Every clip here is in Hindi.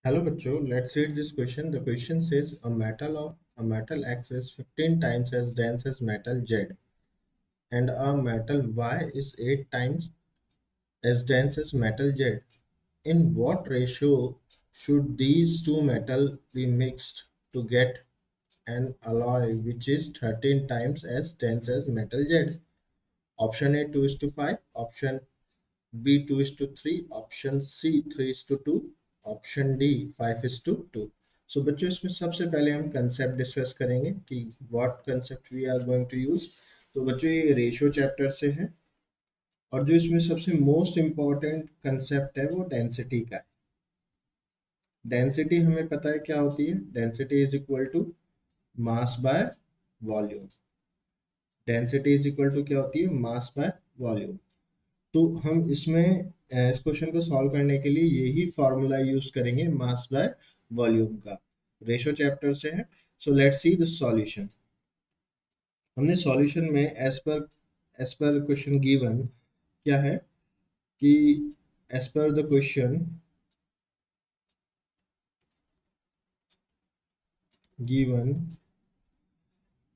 Hello बच्चों, let's read this question. The question says a metal X is 15 times as dense as metal Z and a metal Y is 8 times as dense as metal Z. In what ratio should these two metals be mixed to get an alloy which is 13 times as dense as metal Z? Option A 2 is to 5, option B 2 is to 3, option C 3 is to 2, option D 5 is to 2. So बच्चों इसमें सबसे पहले हम कंसेप्ट डिस्कस करेंगे कि what concept we are going to use. तो बच्चों ये रेशियो चैप्टर से है और जो इसमें सबसे मोस्ट इम्पॉर्टेंट कंसेप्ट है वो डेंसिटी का है. डेंसिटी हमें पता है क्या होती है. Density is equal to mass by volume. Density is equal to क्या होती है, मास बाय वॉल्यूम. तो हम इसमें इस क्वेश्चन को सॉल्व करने के लिए यही फॉर्मूला यूज करेंगे, मास बाय वॉल्यूम का. रेशो चैप्टर से है. So let's see the solution. हमने सॉल्यूशन में एज पर क्वेश्चन गिवन क्या है कि as per the question given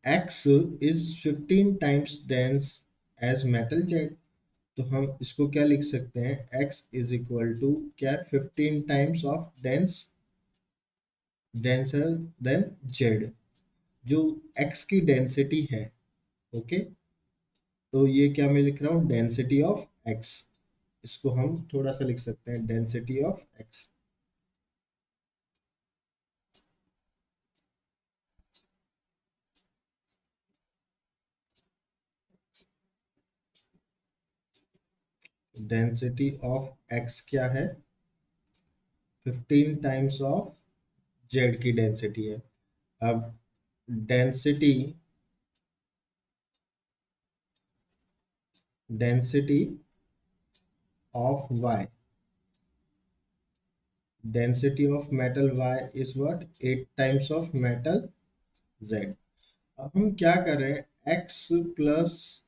x is 15 times dense as metal Z. तो हम इसको क्या लिख सकते हैं, x is equal to क्या, 15 times of denser than Z. जो x की डेंसिटी है, ओके, तो ये क्या मैं लिख रहा हूँ, डेंसिटी ऑफ x. इसको हम थोड़ा सा लिख सकते हैं, density of x. Density of x क्या है, 15 टाइम्स ऑफ z की डेंसिटी है. अब density density of y, density of metal y is what, 8 times of metal z. अब हम क्या कर रहे हैं, x प्लस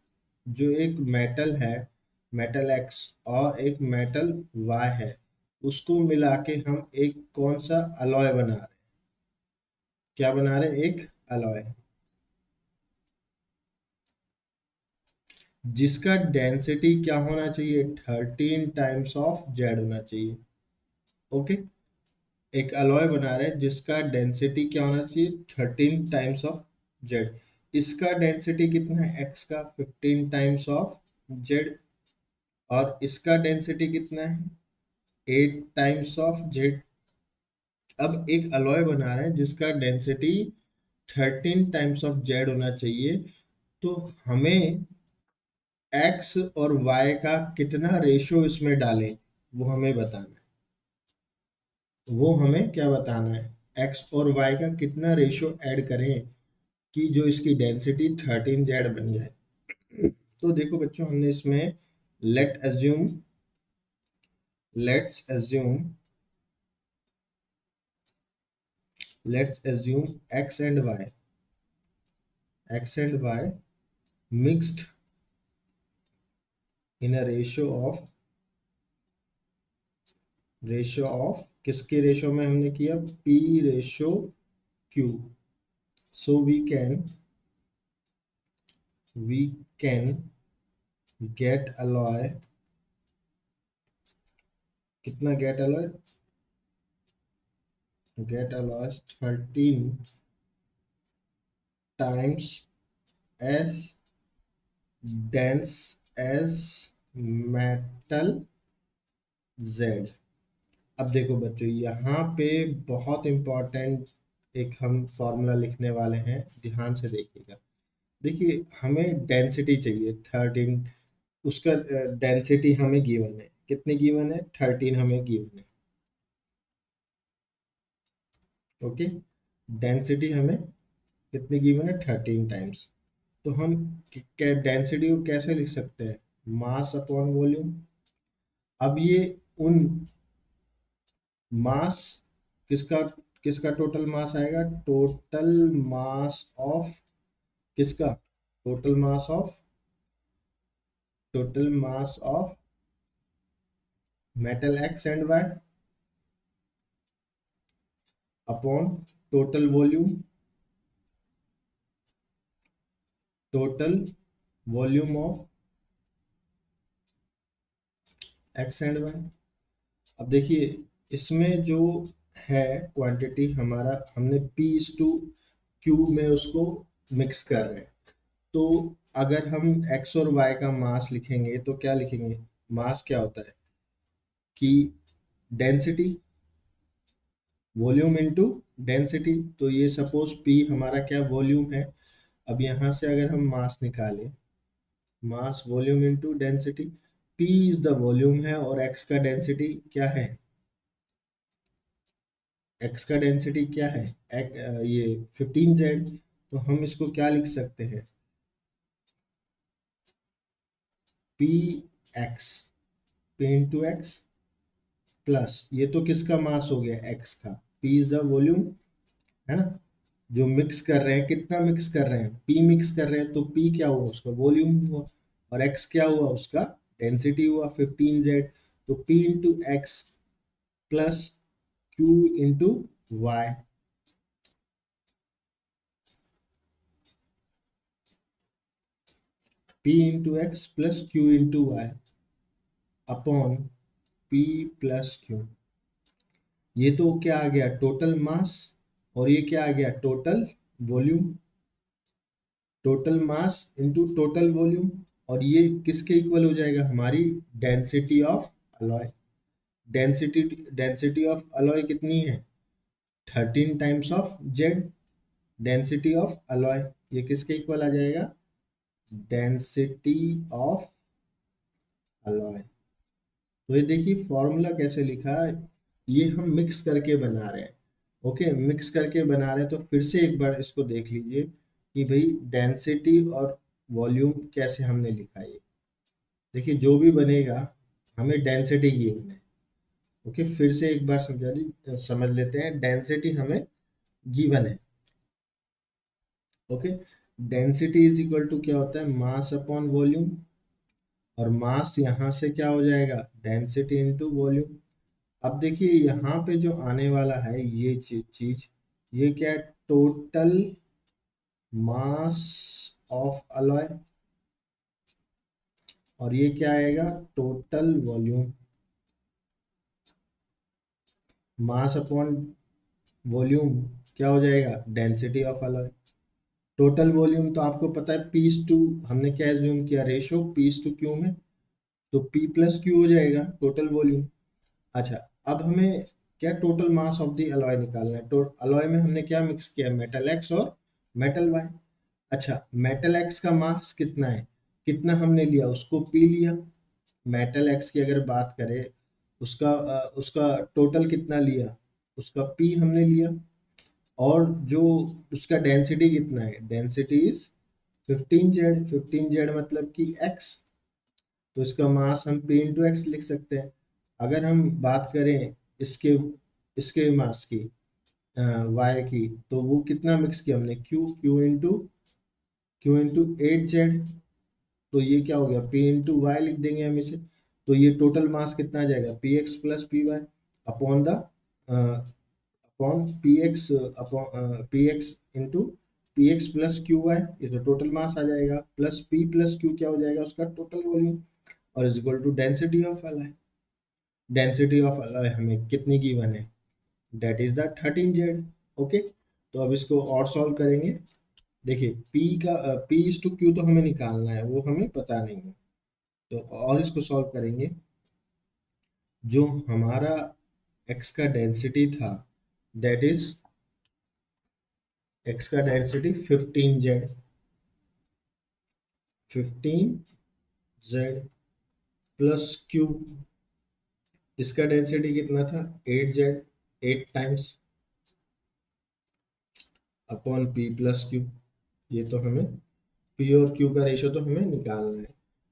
जो एक मेटल है, मेटल x, और एक मेटल y है, उसको मिला के हम एक कौन सा अलॉय बना रहे हैं. क्या बना रहे हैं, एक अलॉय जिसका डेंसिटी क्या होना चाहिए, 13 टाइम्स ऑफ जेड होना चाहिए. ओके, एक अलॉय बना रहे हैं जिसका डेंसिटी क्या होना चाहिए, 13 टाइम्स ऑफ जेड. इसका डेंसिटी कितना है, एक्स का 15 टाइम्स ऑफ जेड, और इसका डेंसिटी कितना है, 8 टाइम्स ऑफ जेड. अब एक अलॉय बना रहे हैं जिसका डेंसिटी 13 टाइम्स ऑफ जेड होना चाहिए. तो हमें एक्स और वाई का कितना रेशियो इसमें डालें, वो हमें बताना है. वो हमें क्या बताना है, एक्स और वाई का कितना रेशियो ऐड करें कि जो इसकी डेंसिटी 13 जेड बन जाए. तो देखो बच्चों, हमने इसमें let assume let's assume let's assume X and Y mixed in a ratio of किसके रेशियो में हमने किया, p ratio q. So we can get alloy, कितना get alloy 13 times as dense as metal Z. अब देखो बच्चों, यहाँ पे बहुत इंपॉर्टेंट एक हम फॉर्मूला लिखने वाले हैं, ध्यान से देखिएगा. देखिए, हमें डेंसिटी चाहिए 13, उसका डेंसिटी हमें गिवन है, कितनी गिवन है, 13 हमें गिवन है. ओके, डेंसिटी हमें कितनी गिवन है, 13 टाइम्स. तो हम डेंसिटी को कैसे लिख सकते हैं, मास अपॉन वॉल्यूम. अब ये उन मास, किसका किसका टोटल मास आएगा, टोटल मास ऑफ किसका, total mass of metal X and Y. Upon total volume of X and Y. अब देखिए इसमें जो है क्वांटिटी हमारा, हमने P इज टू Q में उसको मिक्स कर रहे हैं। तो अगर हम x और y का मास लिखेंगे तो क्या लिखेंगे? मास क्या होता है कि डेंसिटी, वॉल्यूम इनटू डेंसिटी। तो ये सपोज P हमारा क्या वॉल्यूम है। अब यहाँ से अगर हम मास निकालें, mass volume into density, P is the volume है और x का डेंसिटी क्या है? x का डेंसिटी क्या है? ये 15Z। तो हम इसको क्या लिख सकते हैं? P x, P into X plus, ये तो किसका मास हो गया? x का। P इज द वॉल्यूम, है ना, जो मिक्स कर रहे हैं। कितना मिक्स कर रहे हैं? P मिक्स कर रहे हैं, तो P क्या हुआ? उसका वॉल्यूम हुआ। और x क्या हुआ? उसका डेंसिटी हुआ 15Z। तो P into X plus Q into Y. P into X plus Q into Y upon P plus Q। ये तो क्या आ गया? Total mass. और ये क्या आ गया? Total volume. Total mass into total volume. और ये किसके इक्वल हो जाएगा? हमारी density of alloy. Density density of alloy कितनी है? 13 times of Z. Density of alloy ये किसके इक्वल आ जाएगा? Density of alloy. तो ये देखिए फॉर्मूला कैसे लिखा है, ये हम मिक्स करके बना रहे हैं। ओके, मिक्स करके बना रहे हैं। तो फिर से एक बार इसको देख लीजिए कि भाई डेंसिटी और वॉल्यूम कैसे हमने लिखा है। देखिए जो भी बनेगा हमें डेंसिटी गिवन है। ओके, फिर से एक बार समझ लेते हैं। डेंसिटी हमें गिवन है। Okay, density is equal to क्या होता है? Mass upon volume. और मास यहाँ से क्या हो जाएगा? Density into volume. अब देखिए यहाँ पे जो आने वाला है ये चीज, ये क्या है? Total mass of alloy. और ये क्या आएगा? Total volume. मास अपॉन वॉल्यूम क्या हो जाएगा? Density of alloy. Total volume तो आपको पता है P टू, हमने क्या एज्यूम किया? रेशो P टू Q में। तो P प्लस Q हो जाएगा टोटल वॉल्यूम। अच्छा, अब हमें क्या total mass of the alloy निकालना है। तो अलॉय में हमने क्या मिक्स किया? मेटल एक्स और मेटल वाई। अच्छा, मेटल एक्स का मास कितना है? कितना हमने लिया? उसको P लिया। मेटल एक्स की अगर बात करें, उसका टोटल कितना लिया? उसका P हमने लिया। और जो उसका डेंसिटी कितना है? Density is 15Z। 15Z मतलब कि x। तो इसका मास हम P इंटू एक्स लिख सकते हैं। अगर हम बात करें इसके इसके मास की, y की, तो वो कितना मिक्स किया हमने? Q into 8Z। तो ये क्या हो गया? P इंटू वाई लिख देंगे हम इसे। तो ये टोटल मास कितना आ जाएगा? P X plus P Y upon the upon P X, upon P X into P X plus Q Y. ये तो टोटल मास आ जाएगा, प्लस पी प्लस क्यू क्या हो जाएगा? उसका टोटल वॉल्यूम। और is equal to density of alloy. Density of alloy हमें कितनी गिवन है? That is the 13Z। Okay, तो अब इसको और सॉल्व करेंगे। देखिए P इज टू Q तो हमें निकालना है, वो हमें पता नहीं है। तो और इसको सॉल्व करेंगे। जो हमारा x का डेंसिटी था, दैट इज x का density 15Z। 15Z plus Q, इसका डेंसिटी कितना था? 8Z। 8 times upon P plus Q। ये तो हमें P और Q का रेशियो तो हमें निकालना है।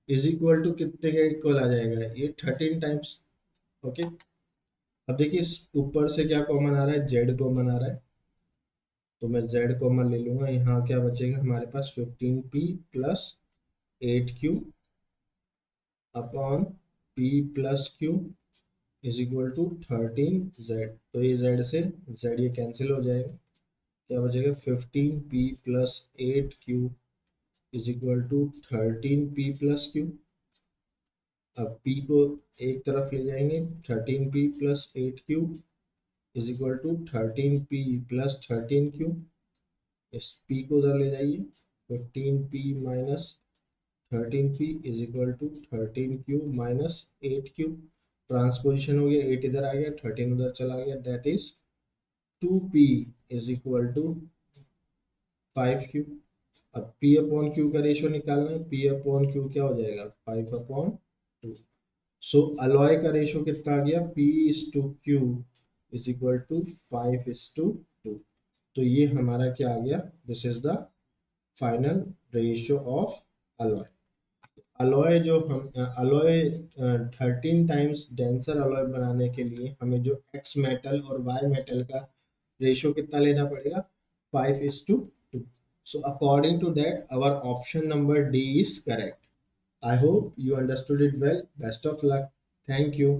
इज इक्वल टू कितने का इक्वल आ जाएगा? ये 13 टाइम्स। ओके, अब देखिए इस ऊपर से क्या कॉमन आ रहा है? Z कॉमन आ रहा है। तो मैं Z कॉमन ले लूंगा। यहाँ क्या बचेगा हमारे पास? 15P plus 8Q upon P plus Q is equal to 13Z। तो ये Z से Z ये कैंसिल हो जाएगा, क्या बचेगा 15P plus 8Q is equal to 13P plus Q। अब P को एक तरफ ले जाएंगे, 13P plus 8Q is equal to 13P plus 13Q। इस P को उधर ले जाइए, 15P minus 13P is equal to 13Q minus 8Q। Transposition हो गया, 8 इधर आ गया, 13 उधर चला गया, that is 2P is equal to 5Q। अब P अपॉन Q का रेशियो निकालना है, P अपॉन Q क्या हो जाएगा 5 अपॉन 2। सो अलॉय का रेशियो कितना आ गया, P is to Q is equal to 5 is to 2। तो ये हमारा क्या आ गया, this is the final ratio of alloy. Alloy जो हम अलॉय 13 टाइम्स डेंसर अलॉय बनाने के लिए हमें जो एक्स मेटल और वाई मेटल का रेशियो कितना लेना पड़ेगा, 5 is to 2। So according to that our option number D is correct. I hope you understood it well. Best of luck. Thank you.